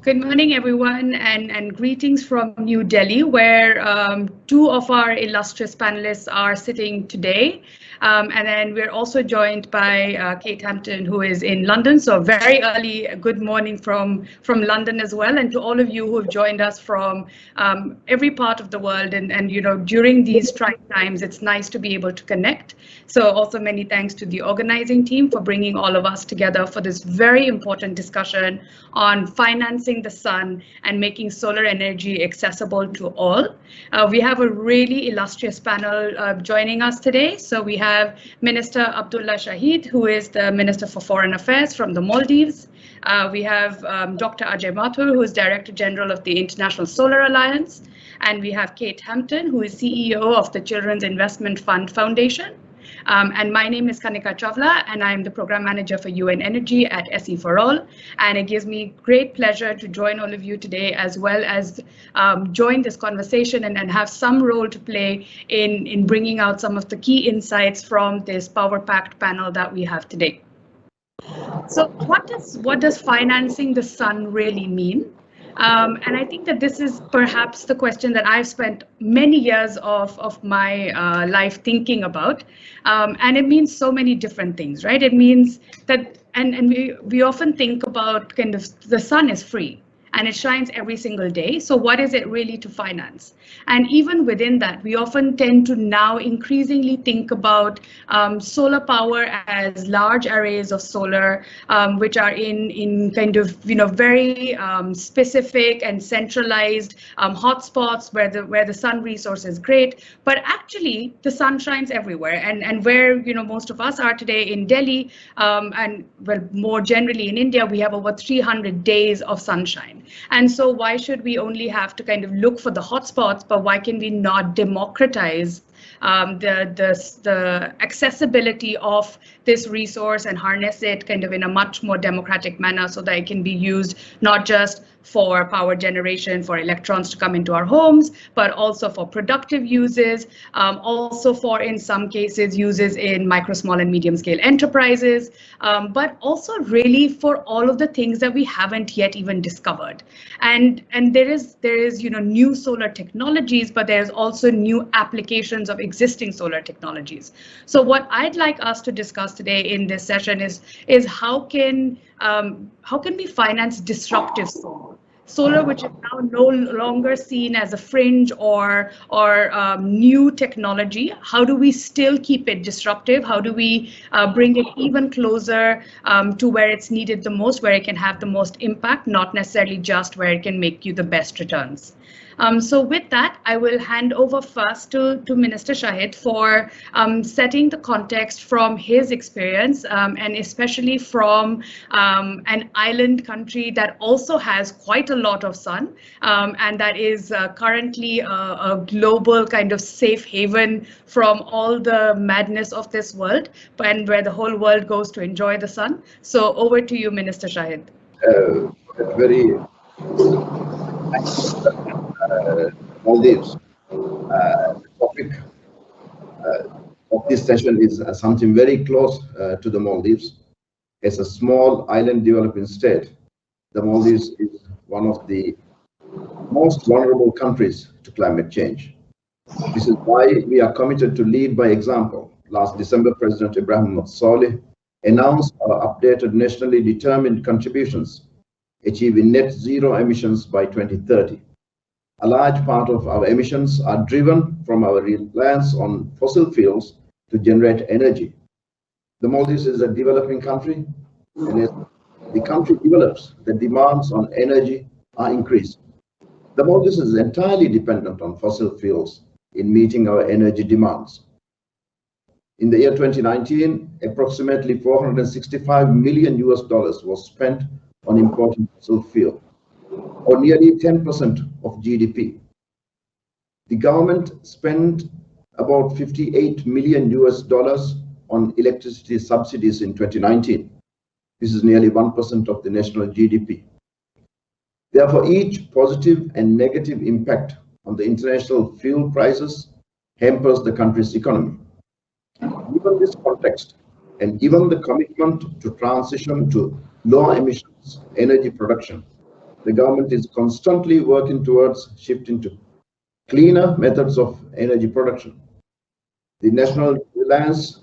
Good morning, everyone, and greetings from New Delhi, where two of our illustrious panelists are sitting today. And then we're also joined by Kate Hampton, who is in London. So very early, good morning from London as well. And to all of you who have joined us from every part of the world. And you know, during these trying times, it's nice to be able to connect. So also many thanks to the organizing team for bringing all of us together for this very important discussion on financing the sun and making solar energy accessible to all. We have a really illustrious panel joining us today. So we have Minister Abdulla Shahid, who is the Minister for Foreign Affairs from the Maldives. We have Dr. Ajay Mathur, who is Director General of the International Solar Alliance. And we have Kate Hampton, who is CEO of the Children's Investment Fund Foundation. And my name is Kanika, and I'm the Program Manager for UN Energy at SE for All. And it gives me great pleasure to join all of you today, as well as join this conversation and have some role to play in bringing out some of the key insights from this power-packed panel that we have today. So what does financing the sun really mean? And I think that this is perhaps the question that I've spent many years of my life thinking about. And it means so many different things, right? It means that, and we often think about kind of the sun is free and it shines every single day. So what is it really to finance? And even within that, we often tend to now increasingly think about solar power as large arrays of solar, which are in kind of, you know, very specific and centralized hotspots where the sun resource is great. But actually, the sun shines everywhere. And where, you know, most of us are today in Delhi, and well, more generally in India, we have over 300 days of sunshine. And so why should we only have to kind of look for the hotspots, but why can we not democratize the accessibility of this resource and harness it kind of in a much more democratic manner so that it can be used not just for power generation, for electrons to come into our homes, but also for productive uses, also for, in some cases, uses in micro, small, and medium scale enterprises, but also really for all of the things that we haven't yet even discovered. And there is you know, new solar technologies, but there's also new applications of existing solar technologies. So what I'd like us to discuss today in this session is how can we finance disruptive solar? Solar, which is now no longer seen as a fringe or new technology. How do we still keep it disruptive? How do we bring it even closer to where it's needed the most, where it can have the most impact, not necessarily just where it can make you the best returns? So with that, I will hand over first to Minister Shahid for setting the context from his experience, and especially from an island country that also has quite a lot of sun, and that is currently a global kind of safe haven from all the madness of this world, and where the whole world goes to enjoy the sun. So over to you, Minister Shahid. Very Maldives. The topic of this session is something very close to the Maldives. As a small island developing state, the Maldives is one of the most vulnerable countries to climate change. This is why we are committed to lead by example. Last December, President Ibrahim Saleh announced our updated nationally determined contributions, achieving net zero emissions by 2030. A large part of our emissions are driven from our reliance on fossil fuels to generate energy. The Maldives is a developing country, and as the country develops, the demands on energy are increasing. The Maldives is entirely dependent on fossil fuels in meeting our energy demands. In the year 2019, approximately $465 million was spent on importing fossil fuel, or nearly 10% of GDP. The government spent about $58 million on electricity subsidies in 2019. This is nearly 1% of the national GDP. Therefore, each positive and negative impact on the international fuel prices hampers the country's economy. Given this context, and given the commitment to transition to low emissions energy production, the government is constantly working towards shifting to cleaner methods of energy production. The National Reliance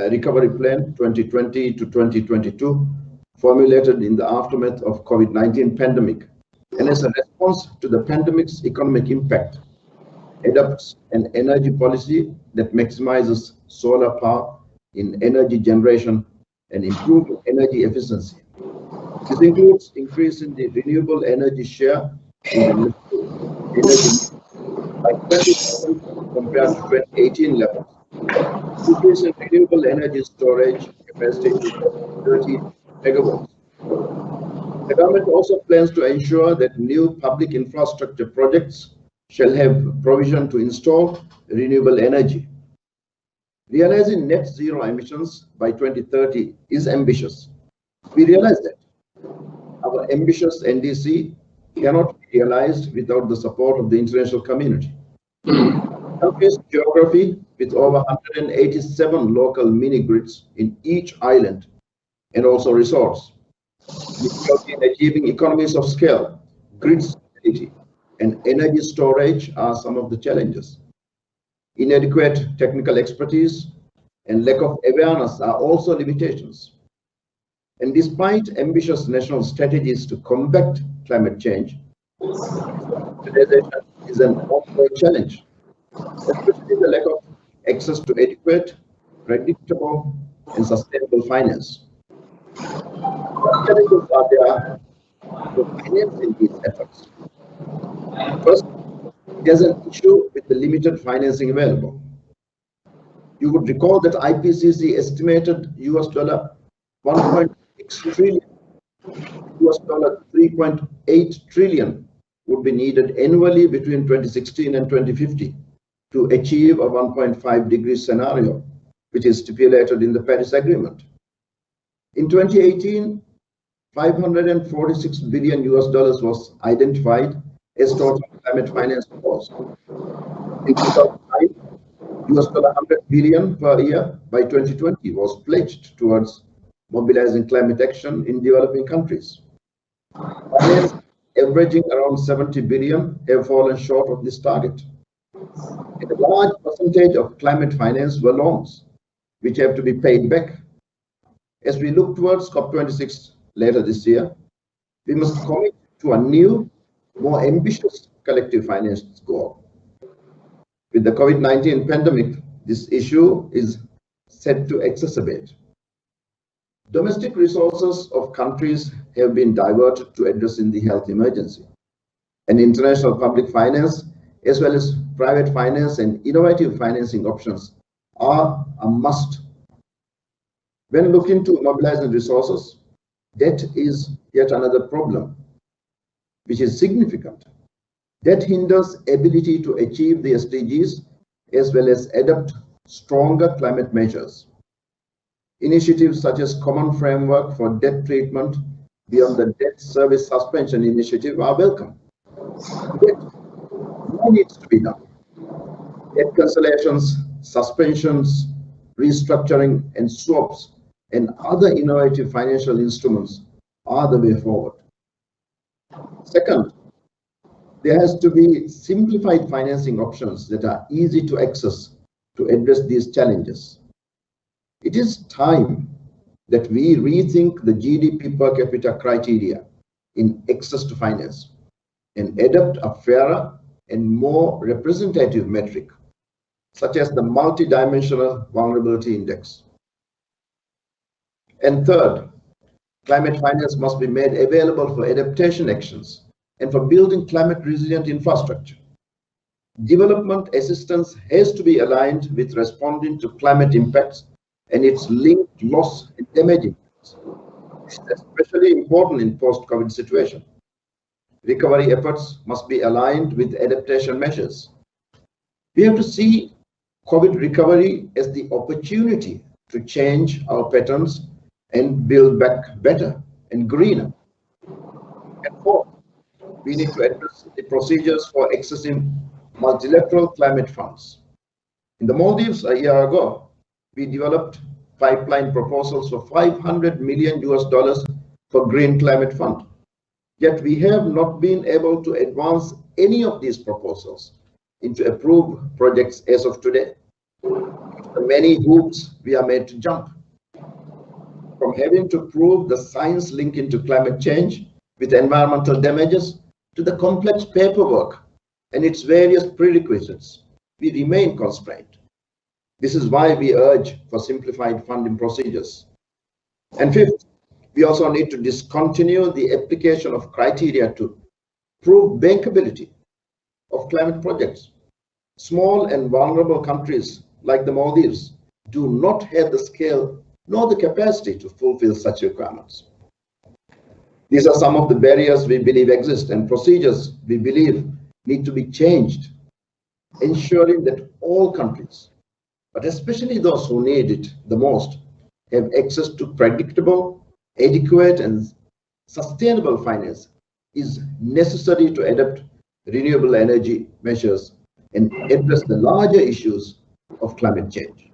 Recovery Plan 2020 to 2022, formulated in the aftermath of COVID-19 pandemic, and as a response to the pandemic's economic impact, adopts an energy policy that maximizes solar power in energy generation and improving energy efficiency. This includes increasing the renewable energy share in the energy by 20% compared to 2018 levels. Increasing renewable energy storage capacity to 30 megawatts. The government also plans to ensure that new public infrastructure projects shall have provision to install renewable energy. Realizing net zero emissions by 2030 is ambitious. We realize that. Our ambitious NDC cannot be realized without the support of the international community. The country's geography, with over 187 local mini-grids in each island and also resorts, difficulty in achieving economies of scale, grid stability, and energy storage are some of the challenges. Inadequate technical expertise and lack of awareness are also limitations. And despite ambitious national strategies to combat climate change, digitalization is an ongoing challenge, especially the lack of access to adequate, predictable, and sustainable finance. What challenges are there for financing these efforts? First, there's an issue with the limited financing available. You would recall that IPCC estimated $1.6 trillion, $3.8 trillion would be needed annually between 2016 and 2050 to achieve a 1.5-degree scenario, which is stipulated in the Paris Agreement. In 2018, $546 billion was identified as total climate finance cost. In 2009, $100 billion per year by 2020 was pledged towards mobilizing climate action in developing countries. Finance averaging around 70 billion have fallen short of this target. And a large percentage of climate finance were loans, which have to be paid back. As we look towards COP26 later this year, we must commit to a new, more ambitious collective finance goal. With the COVID-19 pandemic, this issue is set to exacerbate. Domestic resources of countries have been diverted to addressing the health emergency. And international public finance, as well as private finance and innovative financing options, are a must. When looking to mobilizing resources, debt is yet another problem, which is significant. Debt hinders ability to achieve the SDGs as well as adopt stronger climate measures. Initiatives such as Common Framework for Debt Treatment beyond the Debt Service Suspension Initiative are welcome. Yet, more needs to be done. Debt cancellations, suspensions, restructuring, and swaps, and other innovative financial instruments are the way forward. Second, there has to be simplified financing options that are easy to access to address these challenges. It is time that we rethink the GDP per capita criteria in access to finance and adopt a fairer and more representative metric, such as the multidimensional vulnerability index. And third, climate finance must be made available for adaptation actions and for building climate resilient infrastructure. Development assistance has to be aligned with responding to climate impacts and its linked loss and damage impacts. This is especially important in post-COVID situation. Recovery efforts must be aligned with adaptation measures. We have to see COVID recovery as the opportunity to change our patterns and build back better and greener. And fourth, we need to address the procedures for accessing multilateral climate funds. In the Maldives a year ago, we developed pipeline proposals for $500 million for Green Climate Fund. Yet we have not been able to advance any of these proposals into approved projects as of today. The many hoops we are made to jump, from having to prove the science link into climate change with environmental damages to the complex paperwork and its various prerequisites, we remain constrained. This is why we urge for simplified funding procedures. And fifth, we also need to discontinue the application of criteria to prove bankability of climate projects. Small and vulnerable countries like the Maldives do not have the scale nor the capacity to fulfill such requirements. These are some of the barriers we believe exist and procedures we believe need to be changed, ensuring that all countries, but especially those who need it the most, have access to predictable, adequate and sustainable finance is necessary to adopt renewable energy measures and address the larger issues of climate change.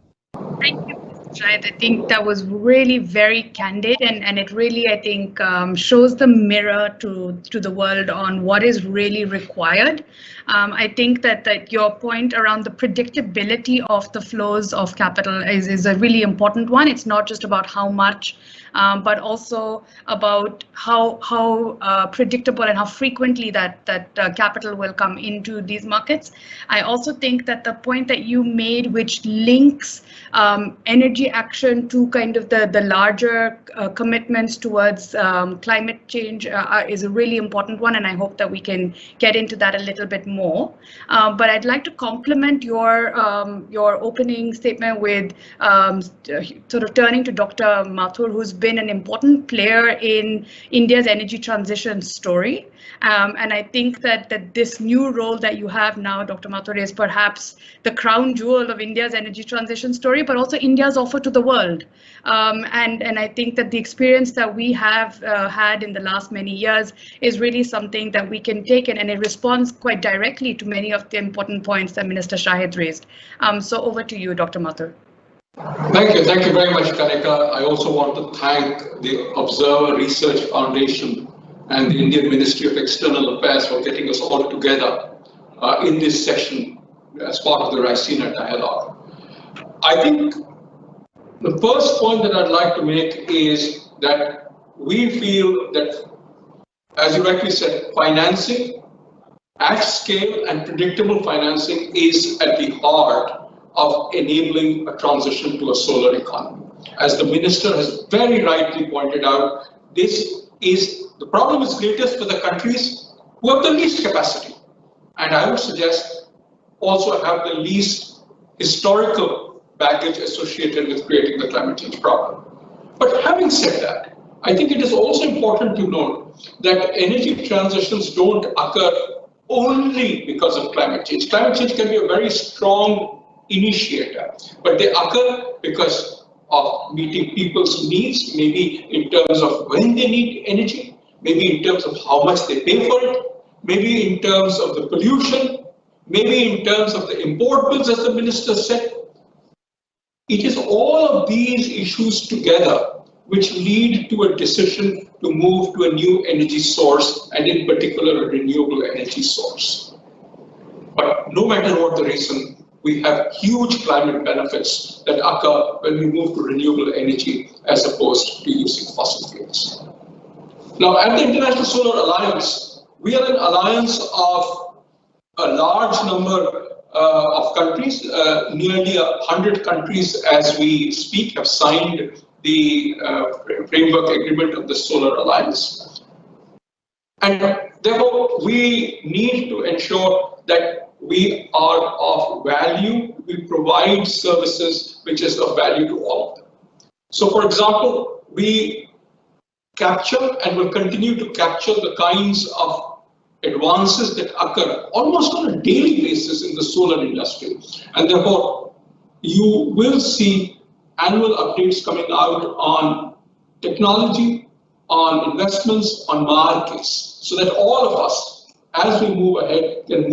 Thank you, Mr. Shahid. I think that was really very candid, and it really, I think, shows the mirror to the world on what is really required. I think that your point around the predictability of the flows of capital is a really important one. It's not just about how much, but also about how predictable and how frequently that capital will come into these markets. I also think that the point that you made, which links energy action to kind of the larger commitments towards climate change is a really important one, and I hope that we can get into that a little bit more. But I'd like to complement your opening statement with sort of turning to Dr. Mathur, who's been an important player in India's energy transition story. And I think that this new role that you have now, Dr. Mathur, is perhaps the crown jewel of India's energy transition story, but also India's offer to the world. And I think that the experience that we have had in the last many years is really something that we can take in, and it responds quite directly to many of the important points that Minister Shahid raised. So over to you, Dr. Mathur. Thank you very much, Kanika. I also want to thank the Observer Research Foundation and the Indian Ministry of External Affairs for getting us all together in this session as part of the Raisina dialogue. I think the first point that I'd like to make is that we feel that, as you rightly said, financing at scale and predictable financing is at the heart of enabling a transition to a solar economy. As the minister has very rightly pointed out, the problem is greatest for the countries who have the least capacity, and I would suggest also have the least historical baggage associated with creating the climate change problem. But having said that, I think it is also important to note that energy transitions don't occur only because of climate change. Climate change can be a very strong initiator, but they occur because of meeting people's needs, maybe in terms of when they need energy, maybe in terms of how much they pay for it, maybe in terms of the pollution, maybe in terms of the import bills, as the minister said. It is all of these issues together which lead to a decision to move to a new energy source, and in particular a renewable energy source. But no matter what the reason, we have huge climate benefits that occur when we move to renewable energy as opposed to using fossil fuels. Now, at the International Solar Alliance, we are an alliance of a large number of countries. Nearly 100 countries as we speak have signed the framework agreement of the Solar Alliance. And therefore, we need to ensure that we are of value, we provide services which is of value to all of them. So for example, we capture and will continue to capture the kinds of advances that occur almost on a daily basis in the solar industry. And therefore, you will see annual updates coming out on technology, on investments, on markets, so that all of us, as we move ahead, can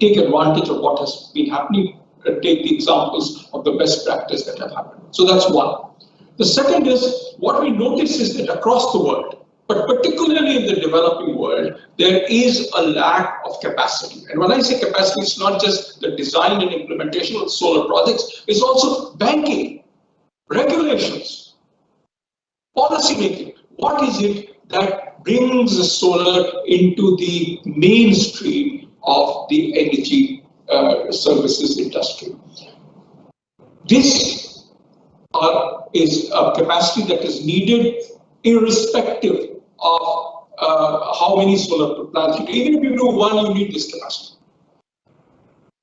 take advantage of what has been happening, and take the examples of the best practice that have happened. So that's one. The second is, what we notice is that across the world, But particularly in the developing world, there is a lack of capacity. And when I say capacity, it's not just the design and implementation of solar projects, it's also banking, regulations, policy making. What is it that brings the solar into the mainstream of the energy services industry? This is a capacity that is needed irrespective of how many solar plants you do. Even if you do one, you need this capacity.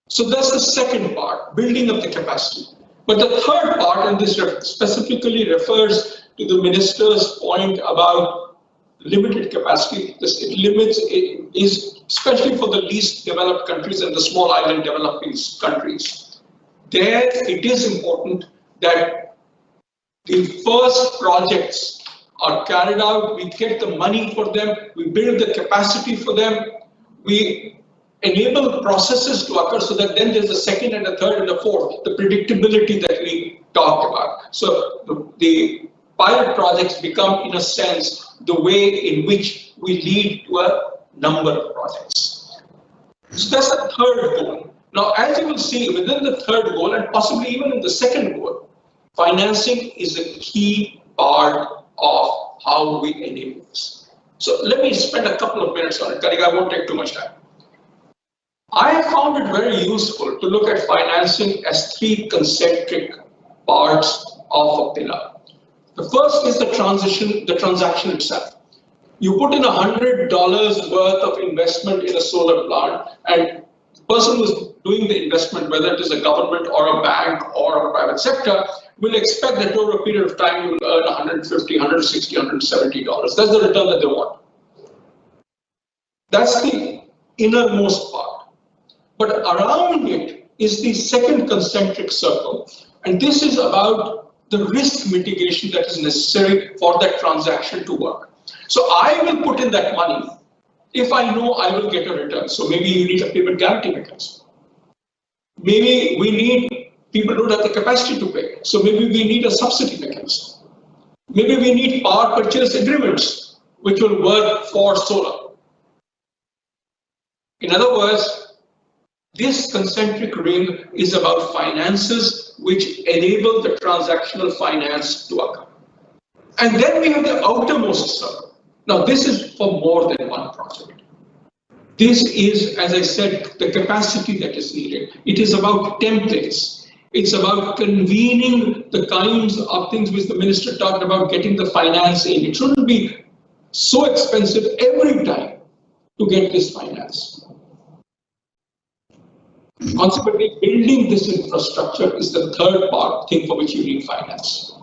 So that's the second part, building up the capacity. But the third part, and this specifically refers to the minister's point about limited capacity, it is especially for the least developed countries and the small island developing countries. There, it is important that the first projects are carried out, we get the money for them, we build the capacity for them, we enable processes to occur so that then there's a second and a third and a fourth, the predictability that we talked about. So the pilot projects become, in a sense, the way in which we lead to a number of projects. So that's the third goal. Now, as you will see, within the third goal, and possibly even in the second goal, financing is a key part of how we enable this. So let me spend a couple of minutes on it. Kanika, I won't take too much time. I have found it very useful to look at financing as three concentric parts of Abdulla. The first is the transaction itself. You put in $100 worth of investment in a solar plant, and the person who's doing the investment, whether it is a government or a bank or a private sector, will expect that over a period of time you will earn $150, $160, $170. That's the return that they want. That's the innermost part. But around it is the second concentric circle, and this is about the risk mitigation that is necessary for that transaction to work. So I will put in that money if I know I will get a return. So maybe you need a payment guarantee mechanism. Maybe we need, people don't have the capacity to pay. So maybe we need a subsidy mechanism. Maybe we need power purchase agreements which will work for solar. In other words, this concentric ring is about finances which enable the transactional finance to occur. And then we have the outermost circle. Now this is for more than one project. This is, as I said, the capacity that is needed. It is about templates. It's about convening the kinds of things which the minister talked about, getting the finance in. It shouldn't be so expensive every time to get this finance. Consequently, building this infrastructure is the third part, thing for which you need finance.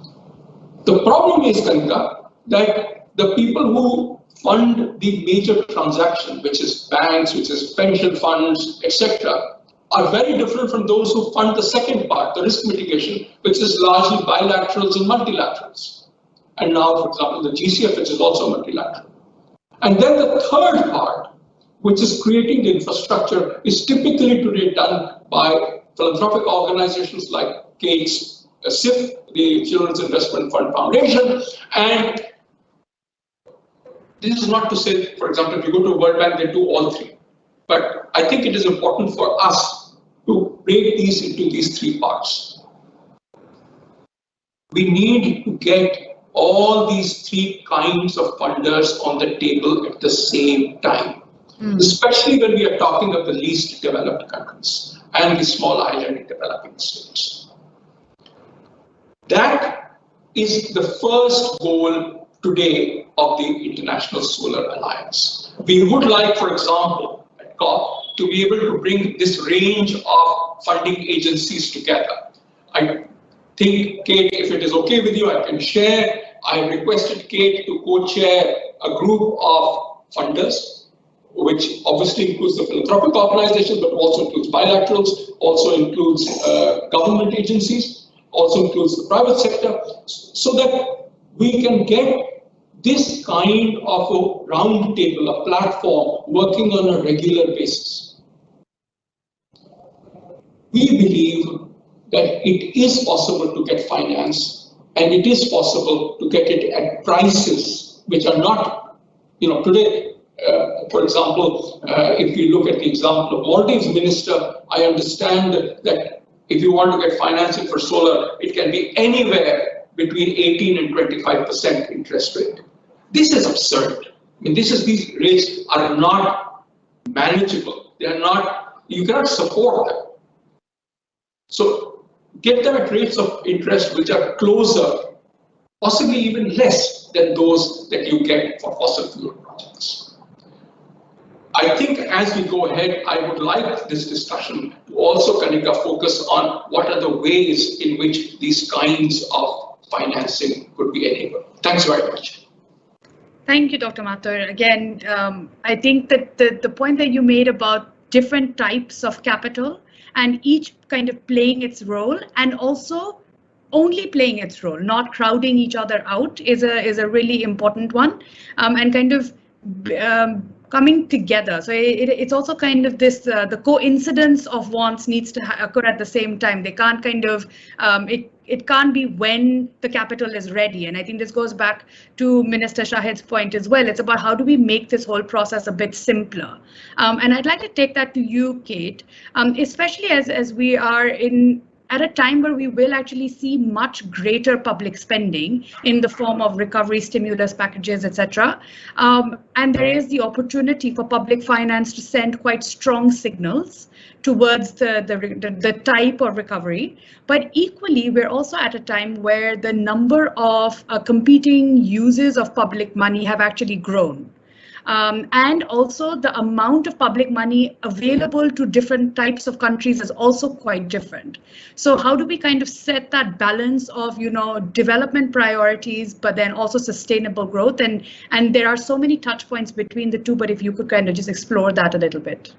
The problem is, Kanika, that the people who fund the major transaction, which is banks, which is pension funds, etc., are very different from those who fund the second part, the risk mitigation, which is largely bilaterals and multilaterals. And now, for example, the GCF, which is also multilateral. And then the third part, which is creating the infrastructure, is typically today done by philanthropic organizations like Kate's SIF, the Children's Investment Fund Foundation. And this is not to say, for example, if you go to a World Bank, they do all three. But I think it is important for us to break these into these three parts. We need to get all these three kinds of funders on the table at the same time, especially when we are talking of the least developed countries and the small island developing states. That is the first goal today of the International Solar Alliance. We would like, for example, at COP, to be able to bring this range of funding agencies together. I think, Kate, if it is okay with you, I can share. I requested Kate to co-chair a group of funders, which obviously includes the philanthropic organizations, but also includes bilaterals, also includes government agencies, also includes the private sector, so that we can get this kind of a round table, a platform, working on a regular basis. We believe that it is possible to get finance, and it is possible to get it at prices which are not today, for example, if you look at the example of Maldives minister, I understand that if you want to get financing for solar, it can be anywhere between 18 and 25% interest rate. This is absurd. I mean, these rates are not manageable. They are not, you cannot support them. So get them at rates of interest which are closer, possibly even less than those that you get for fossil fuel projects. I think as we go ahead, I would like this discussion to also, Kanika, focus on what are the ways in which these kinds of financing could be enabled. Thanks very much. Thank you, Dr. Mathur. Again, I think that the point that you made about different types of capital and each kind of playing its role and also only playing its role, not crowding each other out is a really important one, and kind of coming together. So it's also kind of this, the coincidence of wants needs to occur at the same time. They can't kind of, it can't be when the capital is ready. And I think this goes back to Minister Shahid's point as well. It's about how do we make this whole process a bit simpler. And I'd like to take that to you, Kate, especially as we are at a time where we will actually see much greater public spending in the form of recovery stimulus packages, etc. And there is the opportunity for public finance to send quite strong signals towards the type of recovery. But equally, we're also at a time where the number of competing uses of public money have actually grown. And also the amount of public money available to different types of countries is also quite different. So how do we kind of set that balance of, development priorities, but then also sustainable growth? And there are so many touch points between the two, but if you could kind of just explore that a little bit.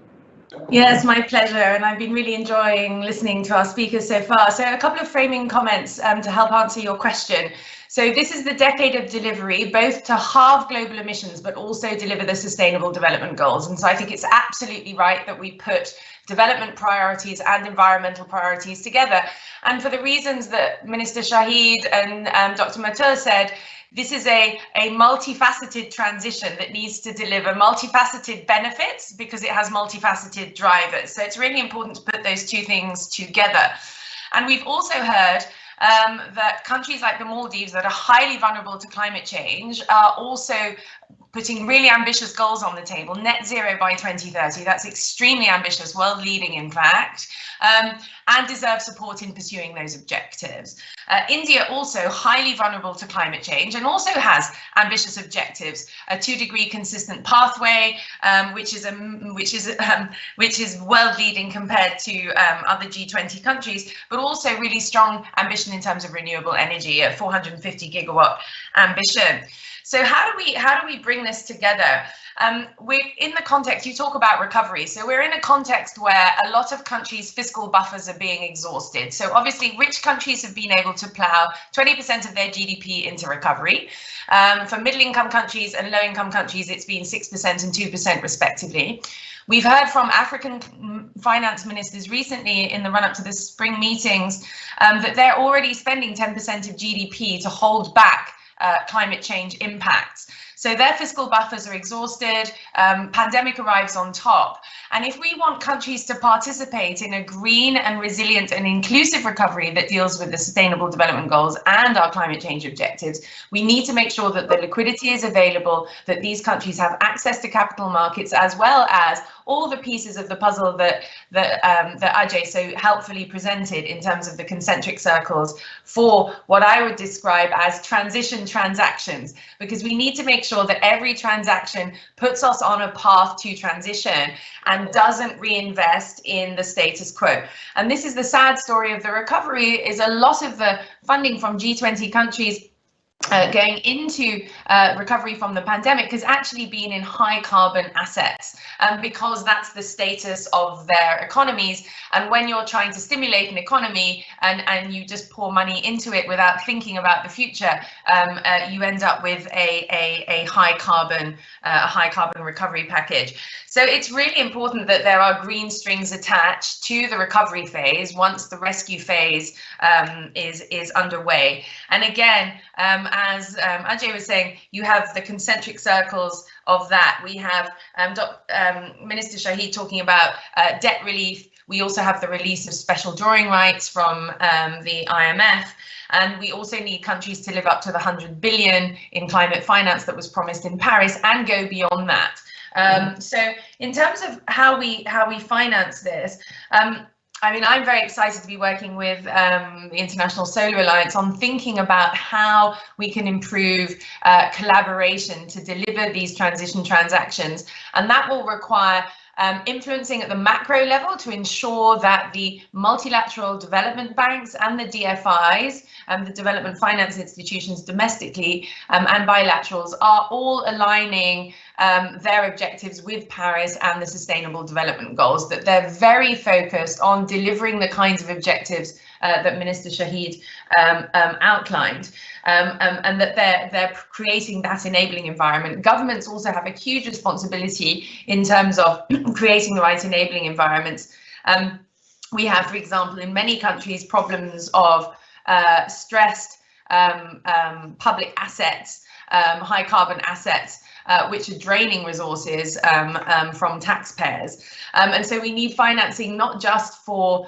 Yes, my pleasure. And I've been really enjoying listening to our speakers so far. So a couple of framing comments to help answer your question. So this is the decade of delivery, both to halve global emissions, but also deliver the Sustainable Development Goals. And so I think it's absolutely right that we put development priorities and environmental priorities together. And for the reasons that Minister Shahid and Dr. Mathur said, this is a multifaceted transition that needs to deliver multifaceted benefits because it has multifaceted drivers. So it's really important to put those two things together. And we've also heard that countries like the Maldives that are highly vulnerable to climate change are also putting really ambitious goals on the table, net zero by 2030. That's extremely ambitious, world leading in fact, and deserve support in pursuing those objectives. India also highly vulnerable to climate change and also has ambitious objectives, a 2-degree consistent pathway, which is world leading compared to other G20 countries, but also really strong ambition in terms of renewable energy, a 450 gigawatt ambition. So how do we bring this together? We're in the context, you talk about recovery. So we're in a context where a lot of countries' fiscal buffers are being exhausted. So obviously rich countries have been able to plow 20% of their GDP into recovery. For middle income countries and low income countries, it's been 6% and 2% respectively. We've heard from African finance ministers recently in the run-up to the spring meetings that they're already spending 10% of GDP to hold back climate change impacts. So their fiscal buffers are exhausted, pandemic arrives on top. And if we want countries to participate in a green and resilient and inclusive recovery that deals with the Sustainable Development Goals and our climate change objectives, we need to make sure that the liquidity is available, that these countries have access to capital markets, as well as all the pieces of the puzzle that Ajay so helpfully presented in terms of the concentric circles for what I would describe as transition transactions, because we need to make sure that every transaction puts us on a path to transition and doesn't reinvest in the status quo. And this is the sad story of the recovery, is a lot of the funding from G20 countries going into recovery from the pandemic has actually been in high carbon assets, because that's the status of their economies. And when you're trying to stimulate an economy and you just pour money into it without thinking about the future, you end up with a high carbon recovery package. So it's really important that there are green strings attached to the recovery phase once the rescue phase is underway. And again, as Ajay was saying, you have the concentric circles of that. We have Minister Shahid talking about debt relief. We also have the release of special drawing rights from the IMF. And we also need countries to live up to the 100 billion in climate finance that was promised in Paris and go beyond that. So in terms of how we finance this, I mean, I'm very excited to be working with the International Solar Alliance on thinking about how we can improve collaboration to deliver these transition transactions. And that will require influencing at the macro level to ensure that the multilateral development banks and the DFIs, the development finance institutions domestically and bilaterals, are all aligning their objectives with Paris and the Sustainable Development Goals, that they're very focused on delivering the kinds of objectives that Minister Shahid outlined, and that they're creating that enabling environment. Governments also have a huge responsibility in terms of creating the right enabling environments. We have, for example, in many countries, problems of stressed public assets, high carbon assets, which are draining resources from taxpayers. And so we need financing not just for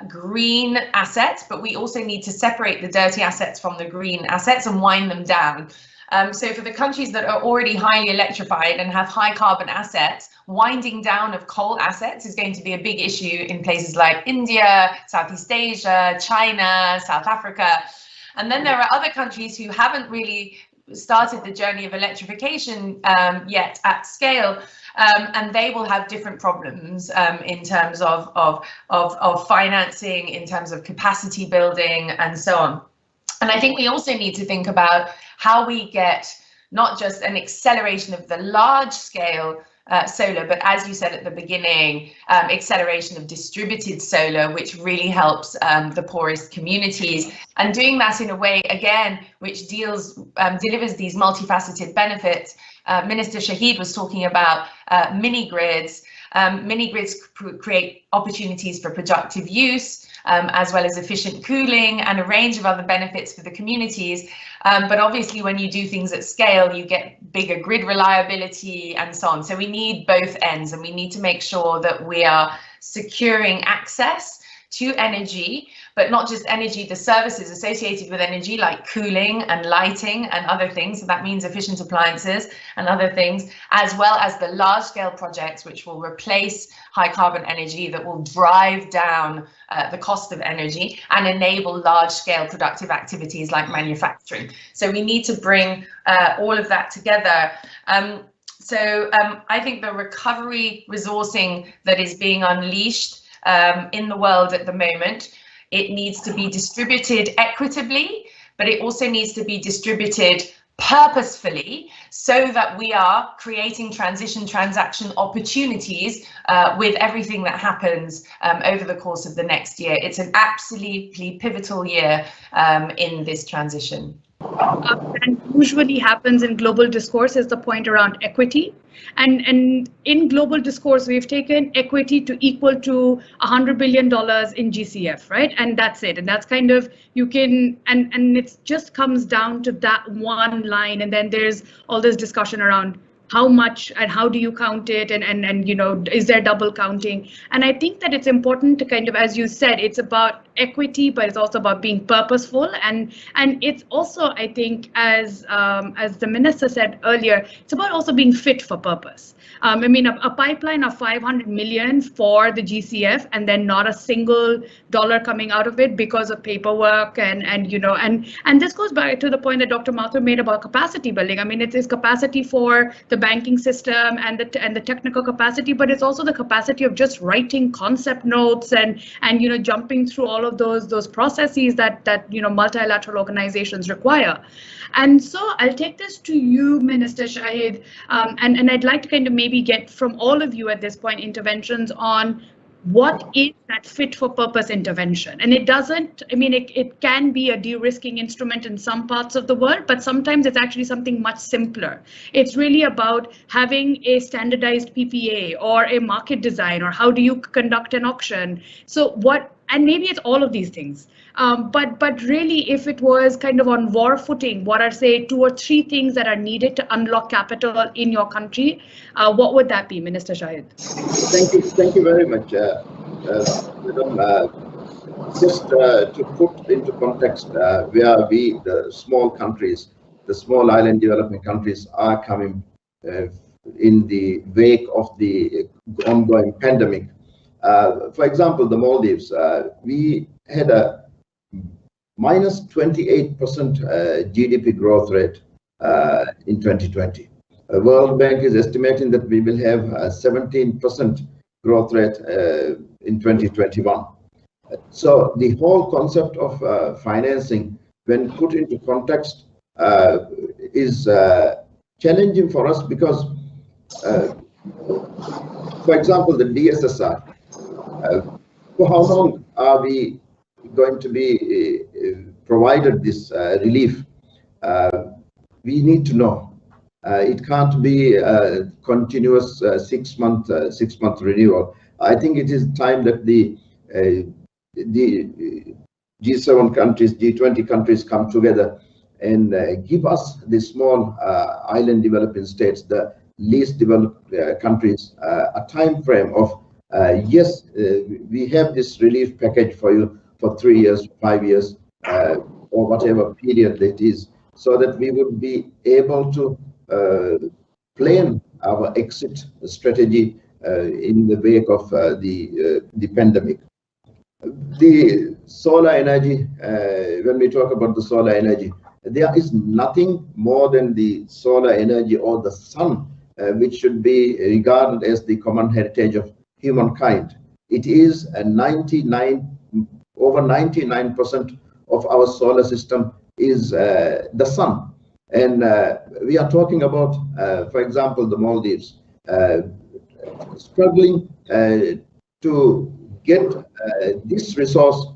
green assets, but we also need to separate the dirty assets from the green assets and wind them down. So for the countries that are already highly electrified and have high carbon assets, winding down of coal assets is going to be a big issue in places like India, Southeast Asia, China, South Africa. And then there are other countries who haven't really started the journey of electrification yet at scale, and they will have different problems in terms of financing, in terms of capacity building, and so on. And I think we also need to think about how we get not just an acceleration of the large scale solar, but as you said at the beginning, acceleration of distributed solar, which really helps the poorest communities, and doing that in a way, again, which delivers these multifaceted benefits. Minister Shahid was talking about mini grids. Mini grids create opportunities for productive use, as well as efficient cooling and a range of other benefits for the communities. But obviously, when you do things at scale, you get bigger grid reliability and so on. So we need both ends, and we need to make sure that we are securing access to energy, but not just energy, the services associated with energy like cooling and lighting and other things. So that means efficient appliances and other things, as well as the large scale projects which will replace high carbon energy, that will drive down the cost of energy and enable large scale productive activities like manufacturing. So we need to bring all of that together. So I think the recovery resourcing that is being unleashed in the world at the moment, it needs to be distributed equitably, but it also needs to be distributed purposefully so that we are creating transition transaction opportunities with everything that happens over the course of the next year. It's an absolutely pivotal year in this transition. And usually happens in global discourse is the point around equity. And in global discourse, we've taken equity to equal to $100 billion in GCF, right? And that's it. And that's kind of, you can, and it just comes down to that one line. And then there's all this discussion around how much and how do you count it, and you know, is there double counting? And I think that it's important to kind of, as you said, it's about equity, but it's also about being purposeful, and it's also, I think, as the minister said earlier, it's about also being fit for purpose. I mean, a pipeline of 500 million for the GCF, and then not a single dollar coming out of it because of paperwork, and you know, and this goes back to the point that Dr. Mathur made about capacity building. I mean, it's capacity for the banking system and the technical capacity, but it's also the capacity of just writing concept notes and you know, jumping through all of those processes that you know, multilateral organizations require. And so I'll take this to you, Minister Shahid, and I'd like to kind of maybe get from all of you at this point interventions on what is that fit for purpose intervention. And it doesn't, I mean, it can be a de-risking instrument in some parts of the world, but sometimes it's actually something much simpler. It's really about having a standardized PPA or a market design, or how do you conduct an auction. So what And maybe it's all of these things. But really, if it was kind of on war footing, what are, say, 2 or 3 things that are needed to unlock capital in your country? What would that be, Minister Shahid? Thank you very much, Madam. Just to put into context where we, the small countries, the small island developing countries, are coming in the wake of the ongoing pandemic. For example, the Maldives, we had a minus 28% GDP growth rate in 2020. World Bank is estimating that we will have a 17% growth rate in 2021. So the whole concept of financing, when put into context, is challenging for us because, for example, the DSSR, for how long are we going to be provided this relief? We need to know. It can't be a continuous 6-month renewal. I think it is time that the G7 countries, G20 countries come together and give us the small island developing states, the least developed countries, a time frame of yes, we have this relief package for you for 3 years, 5 years, or whatever period it is, so that we would be able to plan our exit strategy in the wake of the pandemic. The solar energy, when we talk about the solar energy, there is nothing more than the solar energy or the sun, which should be regarded as the common heritage of humankind. It is a over 99% of our solar system is the sun. And we are talking about, for example, the Maldives, struggling to get this resource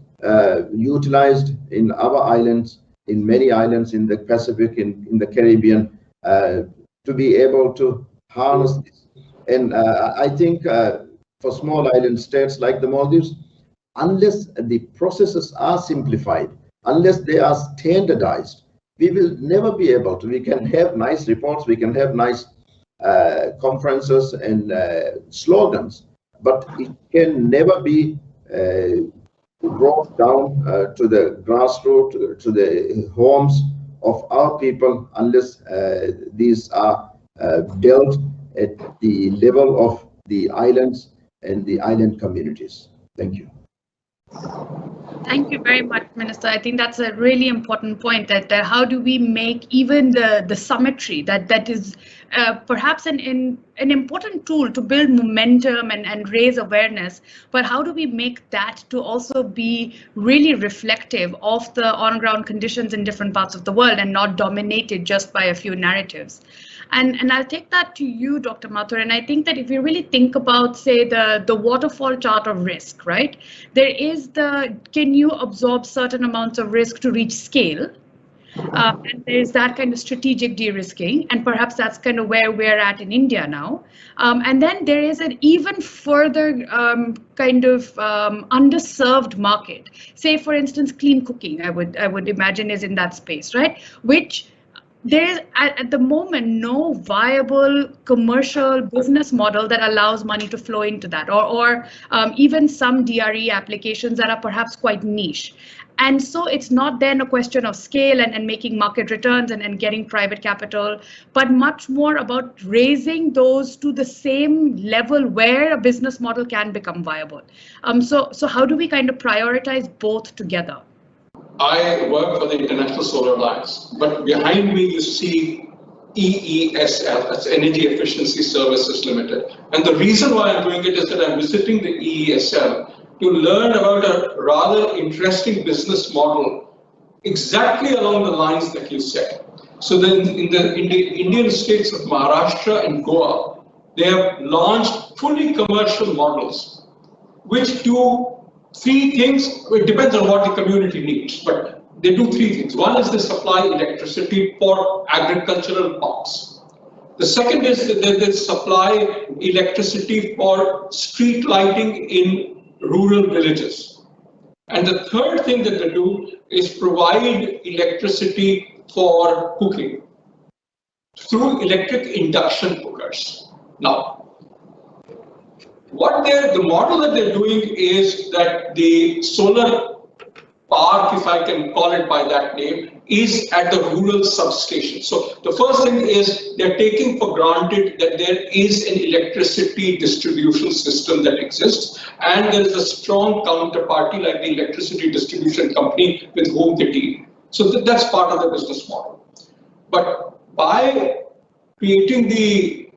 utilized in our islands, in many islands in the Pacific, in the Caribbean, to be able to harness this. And I think for small island states like the Maldives, unless the processes are simplified, unless they are standardized, we will never be able to. We can have nice reports, we can have nice conferences and slogans, but it can never be brought down to the grassroots, to the homes of our people, unless these are dealt at the level of the islands and the island communities. Thank you. Thank you very much, Minister. I think that's a really important point, that how do we make even the symmetry that is perhaps an important tool to build momentum and raise awareness, but how do we make that to also be really reflective of the on-ground conditions in different parts of the world and not dominated just by a few narratives? And I'll take that to you, Dr. Mathur. And I think that if you really think about, say, the waterfall chart of risk, right? There is can you absorb certain amounts of risk to reach scale? And there's that kind of strategic de-risking, and perhaps that's kind of where we're at in India now. And then there is an even further kind of underserved market. Say, for instance, clean cooking, I would imagine is in that space, right? Which there is at the moment no viable commercial business model that allows money to flow into that, or even some DRE applications that are perhaps quite niche. And so it's not then a question of scale and making market returns and getting private capital, but much more about raising those to the same level where a business model can become viable. So how do we kind of prioritize both together? I work for the International Solar Alliance, but behind me you see EESL, that's Energy Efficiency Services Limited. And the reason why I'm doing it is that I'm visiting the EESL to learn about a rather interesting business model exactly along the lines that you said. So then in the Indian states of Maharashtra and Goa, they have launched fully commercial models, which do 3 things. It depends on what the community needs, but they do 3 things. One is they supply electricity for agricultural parks. The second is that they supply electricity for street lighting in rural villages. And the third thing that they do is provide electricity for cooking through electric induction cookers. Now, the model that they're doing is that the solar park, if I can call it by that name, is at the rural substation. So the first thing is they're taking for granted that there is an electricity distribution system that exists, and there is a strong counterparty like the electricity distribution company with whom they deal. So that's part of the business model. But by creating the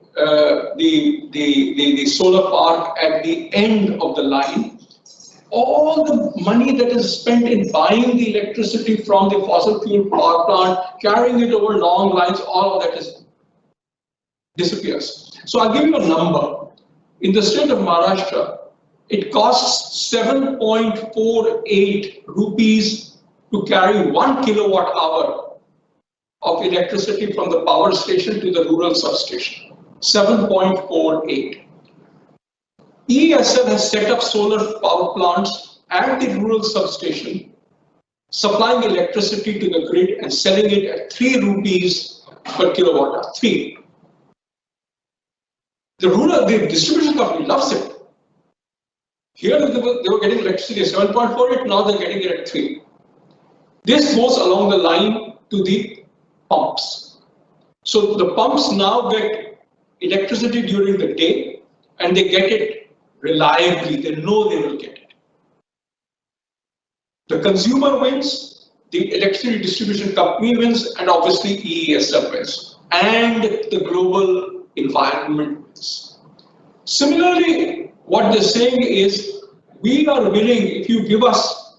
solar park at the end of the line, all the money that is spent in buying the electricity from the fossil fuel power plant, carrying it over long lines, all of that disappears. So I'll give you a number. In the state of Maharashtra, it costs 7.48 rupees to carry 1 kilowatt hour of electricity from the power station to the rural substation. 7.48. ESL has set up solar power plants at the rural substation, supplying electricity to the grid and selling it at 3 rupees per kilowatt hour. 3. The distribution company loves it. Here they were getting electricity at 7.48, now they're getting it at 3. This goes along the line to the pumps. So the pumps now get electricity during the day and they get it reliably, they know they will get it. The consumer wins, the electricity distribution company wins, and obviously EESL wins, and the global environment wins. Similarly, what they're saying is, we are willing, if you give us,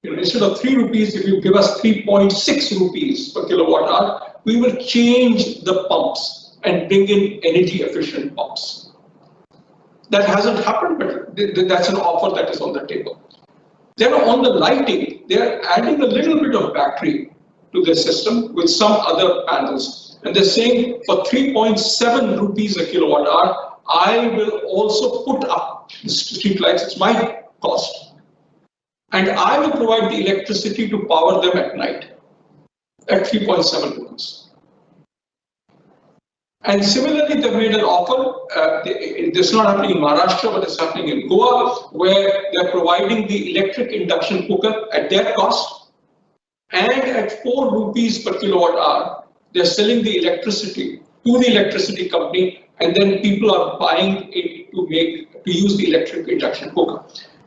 instead of 3 rupees, if you give us 3.6 rupees per kilowatt hour, we will change the pumps and bring in energy efficient pumps. That hasn't happened, but that's an offer that is on the table. Then on the lighting, they're adding a little bit of battery to the system with some other panels. And they're saying for 3.7 rupees a kilowatt hour, I will also put up the street lights, it's my cost. And I will provide the electricity to power them at night at 3.7 rupees. And similarly, they've made an offer, this is not happening in Maharashtra, but it's happening in Goa, where they're providing the electric induction cooker at their cost, and at 4 rupees per kilowatt hour, they're selling the electricity to the electricity company, and then people are buying it to use the electric induction cooker.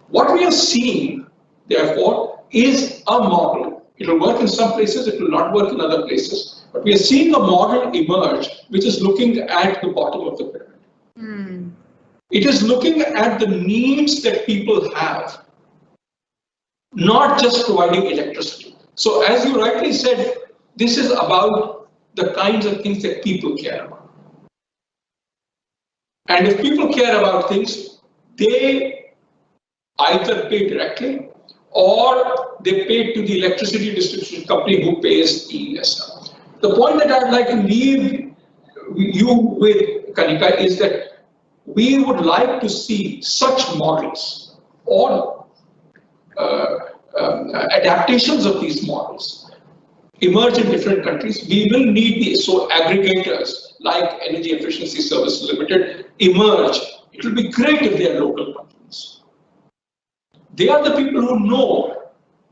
What we are seeing, therefore, is a model. It will work in some places, it will not work in other places. But we are seeing a model emerge which is looking at the bottom of the pyramid. It is looking at the needs that people have, not just providing electricity. So as you rightly said, this is about the kinds of things that people care about. And if people care about things, they either pay directly or they pay to the electricity distribution company who pays EESL. The point that I'd like to leave you with, Kanika, is that we would like to see such models or adaptations of these models emerge in different countries. We will need the aggregators like Energy Efficiency Service Limited emerge. It will be great if they are local companies. They are the people who know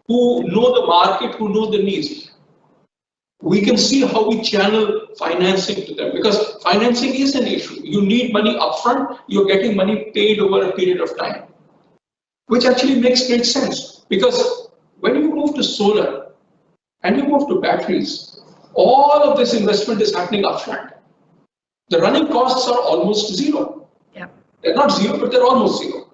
the market, who know the needs. We can see how we channel financing to them, because financing is an issue. You need money upfront, you're getting money paid over a period of time, which actually makes great sense. Because when you move to solar and you move to batteries, all of this investment is happening upfront. The running costs are almost zero. Yeah. They're not zero, but they're almost zero.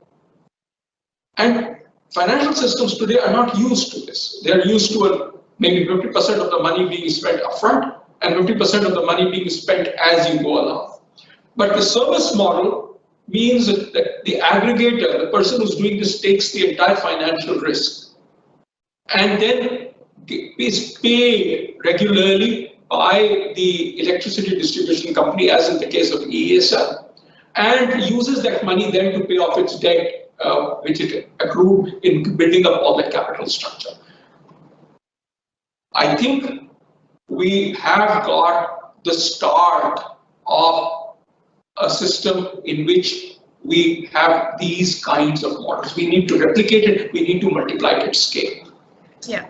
And financial systems today are not used to this. They're used to maybe 50% of the money being spent upfront and 50% of the money being spent as you go along. But the service model means that the aggregator, the person who's doing this, takes the entire financial risk and then is paid regularly by the electricity distribution company, as in the case of EESL, and uses that money then to pay off its debt which it accrued in building up all that capital structure. I think we have got the start of a system in which we have these kinds of models. We need to replicate it, we need to multiply it at scale. Yeah.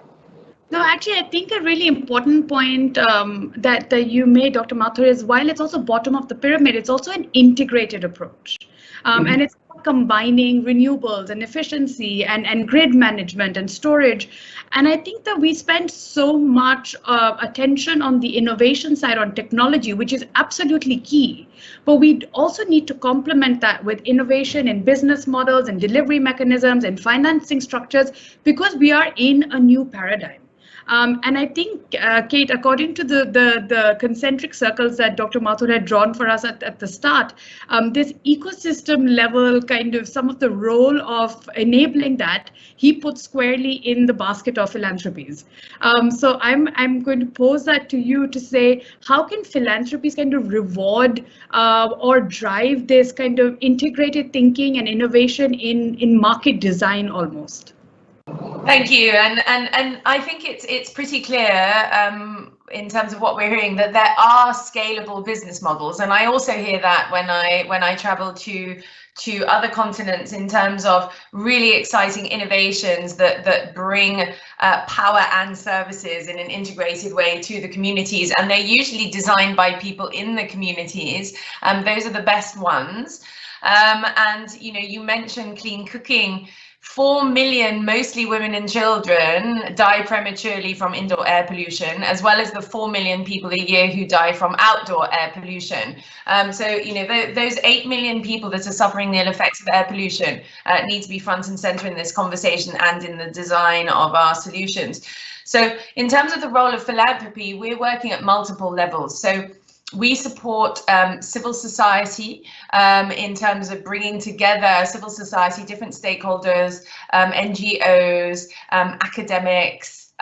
No, actually, I think a really important point that you made, Dr. Mathur, is while it's also bottom of the pyramid, it's also an integrated approach. And it's combining renewables and efficiency and grid management and storage. And I think that we spend so much attention on the innovation side, on technology, which is absolutely key. But we also need to complement that with innovation in business models and delivery mechanisms and financing structures, because we are in a new paradigm. And I think, Kate, according to the concentric circles that Dr. Mathur had drawn for us at the start, this ecosystem level kind of some of the role of enabling that, he puts squarely in the basket of philanthropies. So I'm going to pose that to you to say, how can philanthropies kind of reward or drive this kind of integrated thinking and innovation in market design almost? Thank you, and I think it's pretty clear in terms of what we're hearing that there are scalable business models, and I also hear that when I travel to other continents in terms of really exciting innovations that bring power and services in an integrated way to the communities, and they're usually designed by people in the communities. Those are the best ones, and you mentioned clean cooking. 4 million, mostly women and children, die prematurely from indoor air pollution, as well as the 4 million people a year who die from outdoor air pollution. So, those 8 million people that are suffering the ill effects of air pollution need to be front and center in this conversation and in the design of our solutions. So in terms of the role of philanthropy, we're working at multiple levels. So we support civil society in terms of bringing together civil society, different stakeholders, NGOs, academics,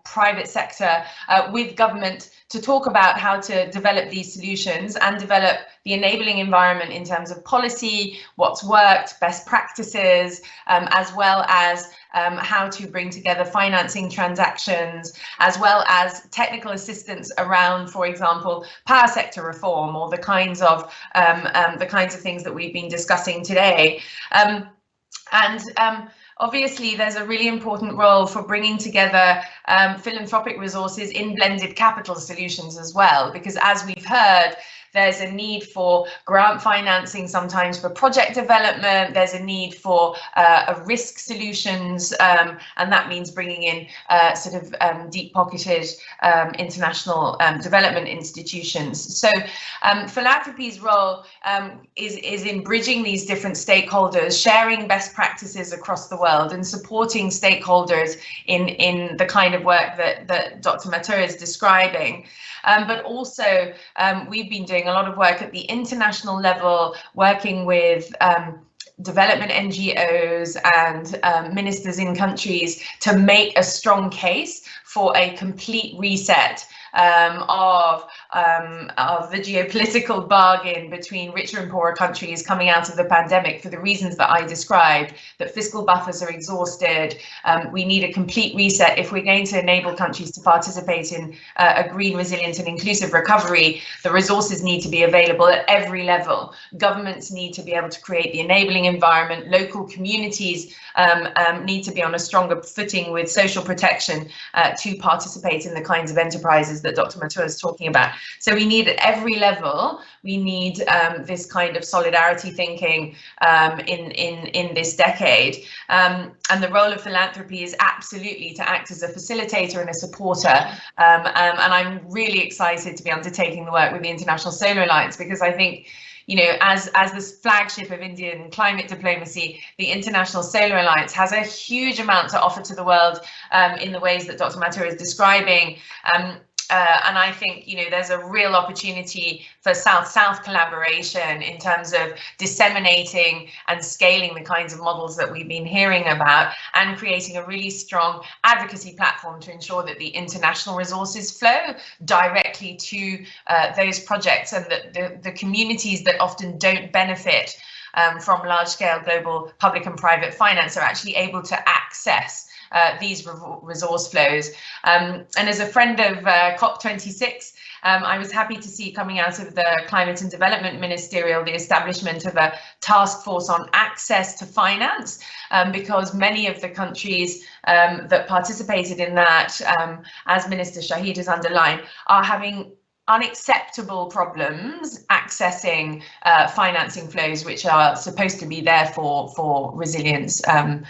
private sector with government to talk about how to develop these solutions and develop the enabling environment in terms of policy, what's worked, best practices, as well as how to bring together financing transactions, as well as technical assistance around, for example, power sector reform or the kinds of things that we've been discussing today. Obviously, there's a really important role for bringing together philanthropic resources in blended capital solutions as well, because as we've heard, there's a need for grant financing sometimes for project development. There's a need for risk solutions, and that means bringing in deep-pocketed international development institutions. So philanthropy's role is in bridging these different stakeholders, sharing best practices across the world, and supporting stakeholders in the kind of work that Dr. Mathur is describing. But also, we've been doing a lot of work at the international level, working with development NGOs and ministers in countries to make a strong case for a complete reset of the geopolitical bargain between richer and poorer countries coming out of the pandemic for the reasons that I described, that fiscal buffers are exhausted. We need a complete reset if we're going to enable countries to participate in a green, resilient and inclusive recovery. The resources need to be available at every level. Governments need to be able to create the enabling environment. Local communities need to be on a stronger footing with social protection to participate in the kinds of enterprises that Dr. Mathur is talking about. So we need at every level, we need this kind of solidarity thinking in this decade. And the role of philanthropy is absolutely to act as a facilitator and a supporter. And I'm really excited to be undertaking the work with the International Solar Alliance, because I think, you know, as this flagship of Indian climate diplomacy, the International Solar Alliance has a huge amount to offer to the world in the ways that Dr. Mathur is describing. And I think, you know, there's a real opportunity for South-South collaboration in terms of disseminating and scaling the kinds of models that we've been hearing about, and creating a really strong advocacy platform to ensure that the international resources flow directly to those projects, and that the communities that often don't benefit from large-scale global public and private finance are actually able to access these resource flows. And as a friend of COP26, I was happy to see coming out of the Climate and Development Ministerial the establishment of a task force on access to finance, because many of the countries that participated in that, as Minister Shahid has underlined, are having unacceptable problems accessing financing flows which are supposed to be there for resilience and